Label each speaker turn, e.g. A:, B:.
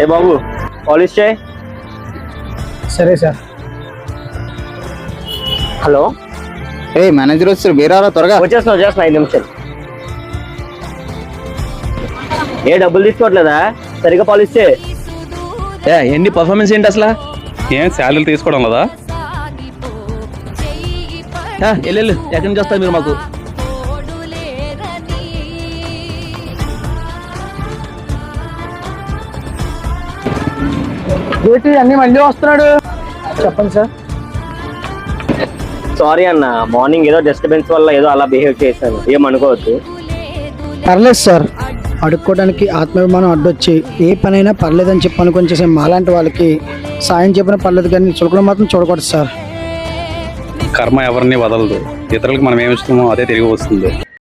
A: ఏ బాబు polish చేయి.
B: సరే sir.
A: Hello,
C: ఏ manager వచ్చారు, బీరారా త్వరగా.
A: వచ్చేస్తున్నా 5 నిమిషాలు. ఏ డబ్బులు తీసుకోవట్లేదా? సరిగా పాలిష్ చేయి.
D: ఏంటి పర్ఫార్మెన్స్ ఏంటి అసలు?
E: ఏం శాలరీ తీసుకోవడం లేదా?
D: వెళ్ళు, ఎక్కడి నుంచి వస్తారు మీరు? మాకు
B: ఏంటి అన్ని మళ్ళీ వస్తున్నాడు? చెప్పండి సార్.
A: సారీ అన్న, మార్నింగ్ ఏదో డిస్టర్బెన్స్ వల్ల ఏదో అలా బిహేవ్ చేశాను, ఏమనుకోవద్దు.
B: పర్లేదు సార్, అడుక్కోవడానికి ఆత్మాభిమానం అడ్డొచ్చి ఏ పనైనా పర్లేదని చెప్పి అనుకొని చేసే మాలాంటి వాళ్ళకి సాయం చెప్పిన పర్లేదు, కానీ చులకడం మాత్రం చూడకూడదు సార్.
E: కర్మ ఎవరిని వదలదు. ఇతరులకు మనం ఏమి ఇస్తామో అదే తిరిగి వస్తుంది.